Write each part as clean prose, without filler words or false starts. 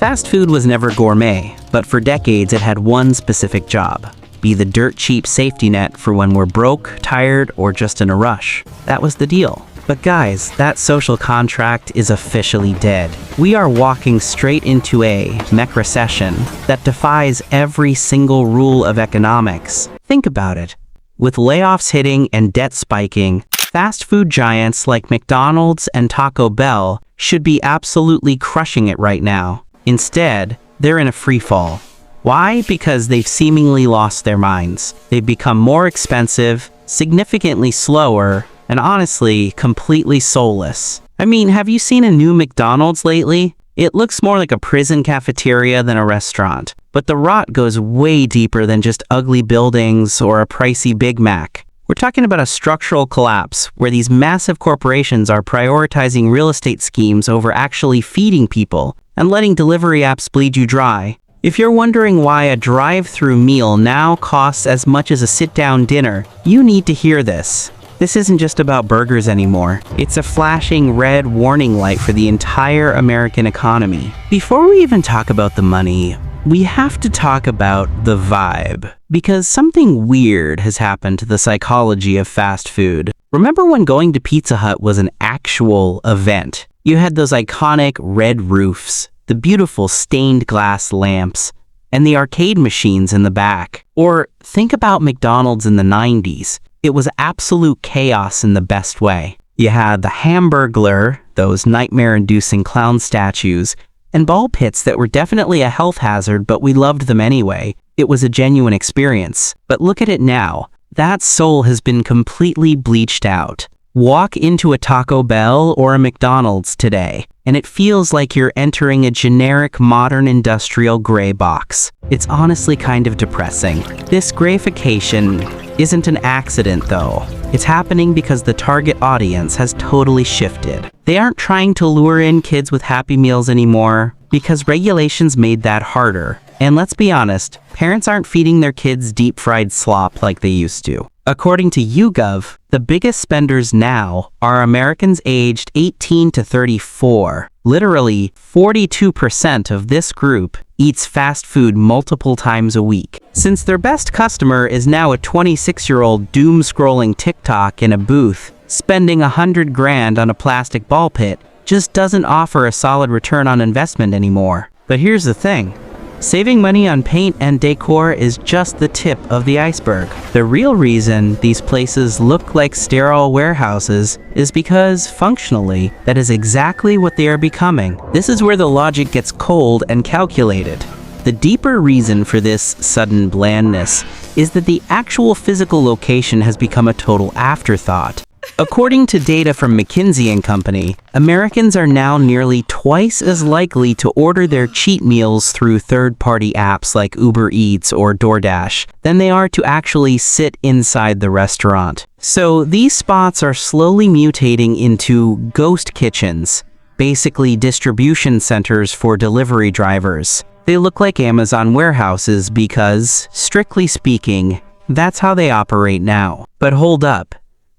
Fast food was never gourmet, but for decades it had one specific job: be the dirt-cheap safety net for when we're broke, tired, or just in a rush. That was the deal. But guys, that social contract is officially dead. We are walking straight into a McRecession that defies every single rule of economics. Think about it. With layoffs hitting and debt spiking, fast food giants like McDonald's and Taco Bell should be absolutely crushing it right now. Instead, they're in a free fall. Why? Because they've seemingly lost their minds. They've become more expensive, significantly slower, and honestly, completely soulless. I mean, have you seen a new McDonald's lately? It looks more like a prison cafeteria than a restaurant. But the rot goes way deeper than just ugly buildings or a pricey Big Mac. We're talking about a structural collapse where these massive corporations are prioritizing real estate schemes over actually feeding people and letting delivery apps bleed you dry. If you're wondering why a drive-through meal now costs as much as a sit-down dinner, you need to hear this. This isn't just about burgers anymore. It's a flashing red warning light for the entire American economy. Before we even talk about the money, we have to talk about the vibe. Because something weird has happened to the psychology of fast food. Remember when going to Pizza Hut was an actual event? You had those iconic red roofs, the beautiful stained glass lamps, and the arcade machines in the back. Or think about McDonald's in the 90s. It was absolute chaos in the best way. You had the Hamburglar, those nightmare-inducing clown statues, and ball pits that were definitely a health hazard, but we loved them anyway. It was a genuine experience. But look at it now. That soul has been completely bleached out. Walk into a Taco Bell or a McDonald's today, and it feels like you're entering a generic modern industrial gray box. It's honestly kind of depressing. This Grey-fication isn't an accident though. It's happening because the target audience has totally shifted. They aren't trying to lure in kids with Happy Meals anymore because regulations made that harder. And let's be honest, parents aren't feeding their kids deep-fried slop like they used to. According to YouGov, the biggest spenders now are Americans aged 18 to 34. Literally, 42% of this group eats fast food multiple times a week. Since their best customer is now a 26-year-old doom-scrolling TikTok in a booth, spending $100 grand on a plastic ball pit just doesn't offer a solid return on investment anymore. But here's the thing. Saving money on paint and decor is just the tip of the iceberg. The real reason these places look like sterile warehouses is because, functionally, that is exactly what they are becoming. This is where the logic gets cold and calculated. The deeper reason for this sudden blandness is that the actual physical location has become a total afterthought. According to data from McKinsey & Company, Americans are now nearly twice as likely to order their cheat meals through third-party apps like Uber Eats or DoorDash than they are to actually sit inside the restaurant. So these spots are slowly mutating into ghost kitchens, basically distribution centers for delivery drivers. They look like Amazon warehouses because, strictly speaking, that's how they operate now. But hold up.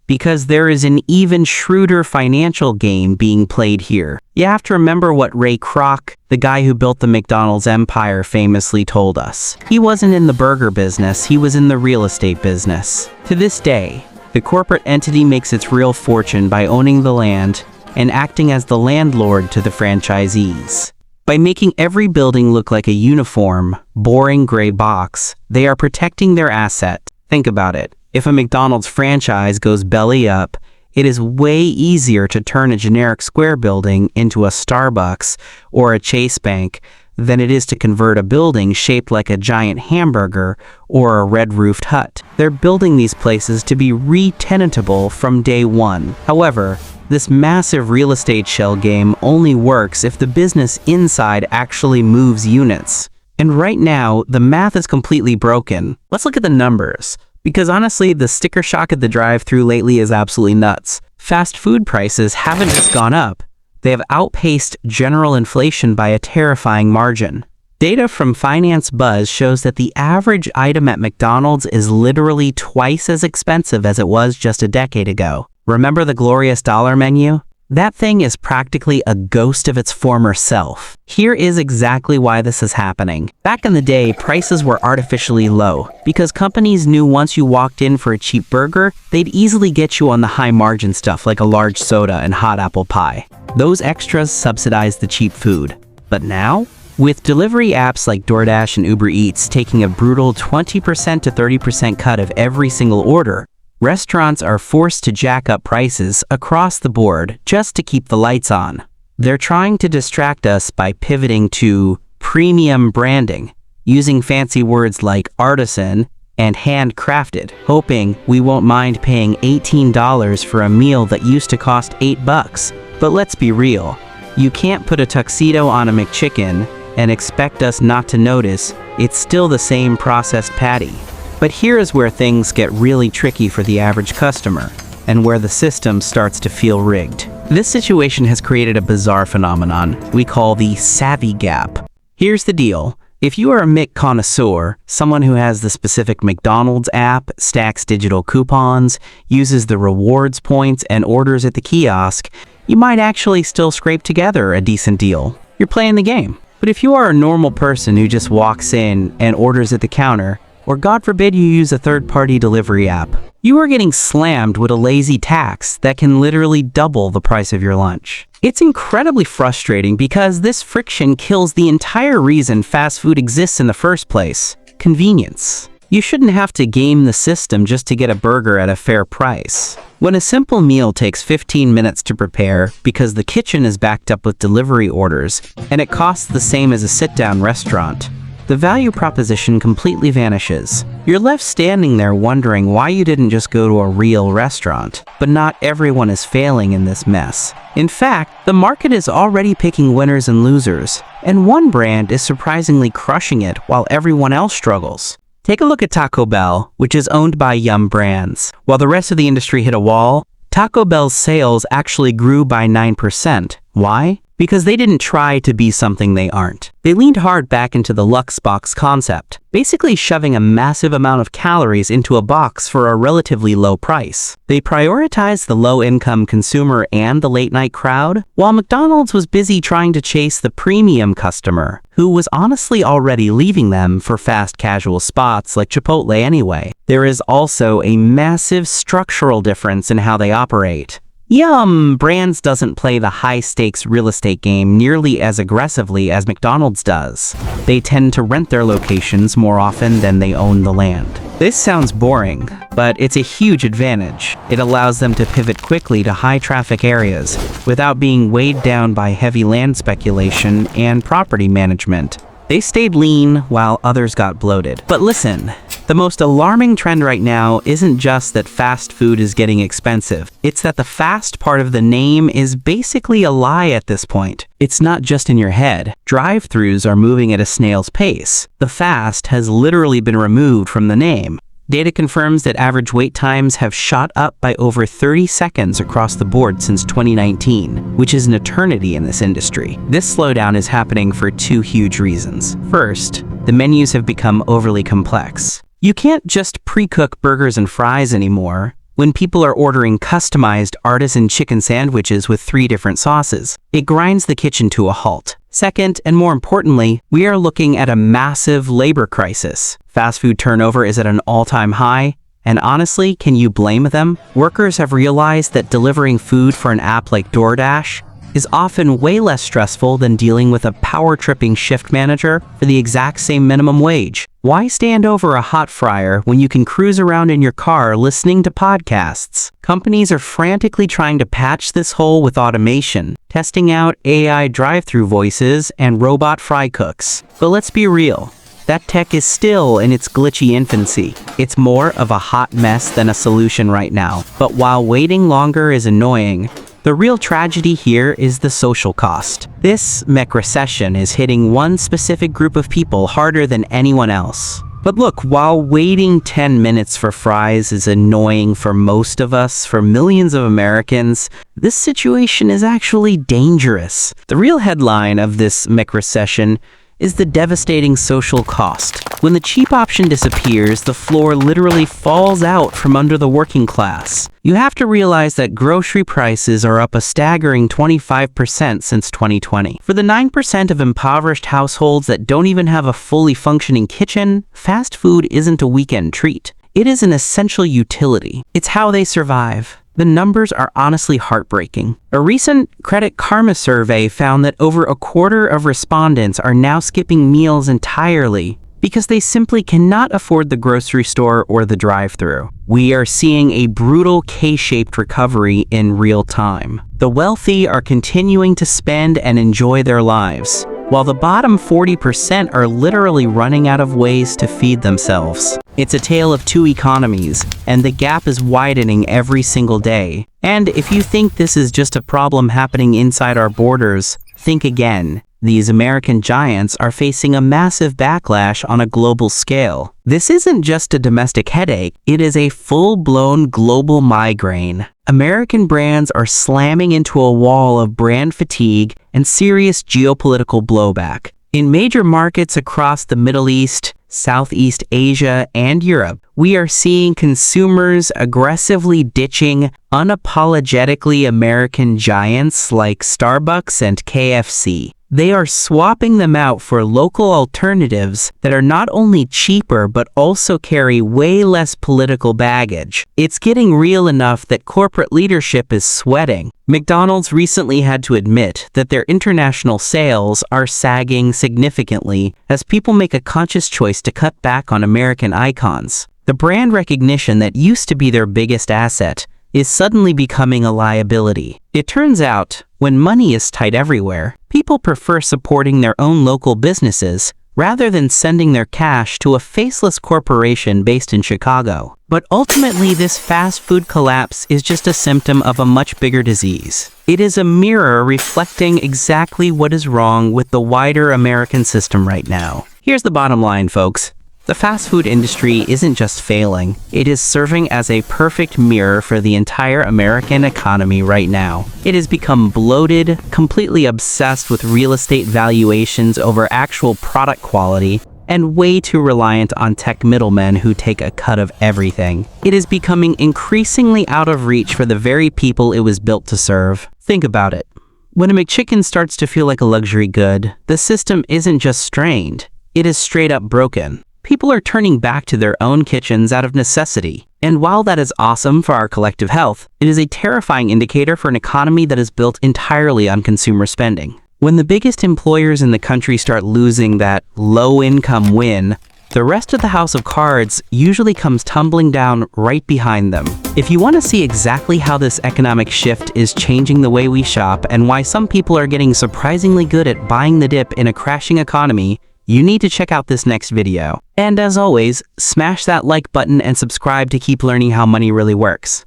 Because there is an even shrewder financial game being played here. You have to remember what Ray Kroc, the guy who built the McDonald's empire, famously told us. He wasn't in the burger business, he was in the real estate business. To this day, the corporate entity makes its real fortune by owning the land and acting as the landlord to the franchisees. By making every building look like a uniform, boring gray box, they are protecting their asset. Think about it. If a McDonald's franchise goes belly up, it is way easier to turn a generic square building into a Starbucks or a Chase Bank than it is to convert a building shaped like a giant hamburger or a red-roofed hut. They're building these places to be re-tenantable from day one. However, this massive real estate shell game only works if the business inside actually moves units. And right now, the math is completely broken. Let's look at the numbers. Because honestly, the sticker shock at the drive-thru lately is absolutely nuts. Fast food prices haven't just gone up. They have outpaced general inflation by a terrifying margin. Data from Finance Buzz shows that the average item at McDonald's is literally twice as expensive as it was just a decade ago. Remember the glorious dollar menu? That thing is practically a ghost of its former self. Here is exactly why this is happening. Back in the day, prices were artificially low because companies knew once you walked in for a cheap burger, they'd easily get you on the high margin stuff like a large soda and hot apple pie. Those extras subsidized the cheap food. But now, with delivery apps like DoorDash and Uber Eats taking a brutal 20% to 30% cut of every single order, restaurants are forced to jack up prices across the board just to keep the lights on. They're trying to distract us by pivoting to premium branding, using fancy words like artisan and handcrafted, hoping we won't mind paying $18 for a meal that used to cost $8. But let's be real, you can't put a tuxedo on a McChicken and expect us not to notice it's still the same processed patty. But here is where things get really tricky for the average customer, and where the system starts to feel rigged. This situation has created a bizarre phenomenon we call the savvy gap. Here's the deal. If you are a Mc connoisseur, someone who has the specific McDonald's app, stacks digital coupons, uses the rewards points, and orders at the kiosk, you might actually still scrape together a decent deal. You're playing the game. But if you are a normal person who just walks in and orders at the counter, or God forbid you use a third-party delivery app, you are getting slammed with a lazy tax that can literally double the price of your lunch. It's incredibly frustrating because this friction kills the entire reason fast food exists in the first place: convenience. You shouldn't have to game the system just to get a burger at a fair price. When a simple meal takes 15 minutes to prepare because the kitchen is backed up with delivery orders and it costs the same as a sit-down restaurant, the value proposition completely vanishes. You're left standing there wondering why you didn't just go to a real restaurant. But not everyone is failing in this mess. In fact, the market is already picking winners and losers, and one brand is surprisingly crushing it while everyone else struggles. Take a look at Taco Bell, which is owned by Yum Brands. While the rest of the industry hit a wall, Taco Bell's sales actually grew by 9%. Why? Because they didn't try to be something they aren't. They leaned hard back into the Luxe box concept, basically shoving a massive amount of calories into a box for a relatively low price. They prioritized the low-income consumer and the late-night crowd, while McDonald's was busy trying to chase the premium customer, who was honestly already leaving them for fast casual spots like Chipotle anyway. There is also a massive structural difference in how they operate. Yum Brands doesn't play the high-stakes real estate game nearly as aggressively as McDonald's does. They tend to rent their locations more often than they own the land. This sounds boring, but it's a huge advantage. It allows them to pivot quickly to high-traffic areas without being weighed down by heavy land speculation and property management. They stayed lean while others got bloated. But listen, the most alarming trend right now isn't just that fast food is getting expensive. It's that the fast part of the name is basically a lie at this point. It's not just in your head. Drive-thrus are moving at a snail's pace. The fast has literally been removed from the name. Data confirms that average wait times have shot up by over 30 seconds across the board since 2019, which is an eternity in this industry. This slowdown is happening for two huge reasons. First, the menus have become overly complex. You can't just pre-cook burgers and fries anymore when people are ordering customized artisan chicken sandwiches with 3 different sauces. It grinds the kitchen to a halt. Second, and more importantly, we are looking at a massive labor crisis. Fast food turnover is at an all-time high, and honestly, can you blame them? Workers have realized that delivering food for an app like DoorDash is often way less stressful than dealing with a power-tripping shift manager for the exact same minimum wage. Why stand over a hot fryer when you can cruise around in your car listening to podcasts? Companies are frantically trying to patch this hole with automation, testing out AI drive-thru voices and robot fry cooks. But let's be real. That tech is still in its glitchy infancy. It's more of a hot mess than a solution right now. But while waiting longer is annoying, the real tragedy here is the social cost. This McRecession is hitting one specific group of people harder than anyone else. But look, while waiting 10 minutes for fries is annoying for most of us, for millions of Americans, this situation is actually dangerous. The real headline of this McRecession is the devastating social cost. When the cheap option disappears, the floor literally falls out from under the working class. You have to realize that grocery prices are up a staggering 25% since 2020. For the 9% of impoverished households that don't even have a fully functioning kitchen, fast food isn't a weekend treat. It is an essential utility. It's how they survive. The numbers are honestly heartbreaking. A recent Credit Karma survey found that over a quarter of respondents are now skipping meals entirely because they simply cannot afford the grocery store or the drive-thru. We are seeing a brutal K-shaped recovery in real time. The wealthy are continuing to spend and enjoy their lives, while the bottom 40% are literally running out of ways to feed themselves. It's a tale of two economies, and the gap is widening every single day. And if you think this is just a problem happening inside our borders, think again. These American giants are facing a massive backlash on a global scale. This isn't just a domestic headache, it is a full-blown global migraine. American brands are slamming into a wall of brand fatigue and serious geopolitical blowback. In major markets across the Middle East, Southeast Asia, and Europe, we are seeing consumers aggressively ditching unapologetically American giants like Starbucks and KFC. They are swapping them out for local alternatives that are not only cheaper but also carry way less political baggage. It's getting real enough that corporate leadership is sweating. McDonald's recently had to admit that their international sales are sagging significantly as people make a conscious choice to cut back on American icons. The brand recognition that used to be their biggest asset is suddenly becoming a liability. It turns out, when money is tight everywhere, people prefer supporting their own local businesses rather than sending their cash to a faceless corporation based in Chicago. But ultimately, this fast food collapse is just a symptom of a much bigger disease. It is a mirror reflecting exactly what is wrong with the wider American system right now. Here's the bottom line, folks. The fast food industry isn't just failing, it is serving as a perfect mirror for the entire American economy right now. It has become bloated, completely obsessed with real estate valuations over actual product quality, and way too reliant on tech middlemen who take a cut of everything. It is becoming increasingly out of reach for the very people it was built to serve. Think about it. When a McChicken starts to feel like a luxury good, the system isn't just strained, it is straight up broken. People are turning back to their own kitchens out of necessity. And while that is awesome for our collective health, it is a terrifying indicator for an economy that is built entirely on consumer spending. When the biggest employers in the country start losing that low-income win, the rest of the house of cards usually comes tumbling down right behind them. If you want to see exactly how this economic shift is changing the way we shop and why some people are getting surprisingly good at buying the dip in a crashing economy, you need to check out this next video. And as always, smash that like button and subscribe to keep learning how money really works.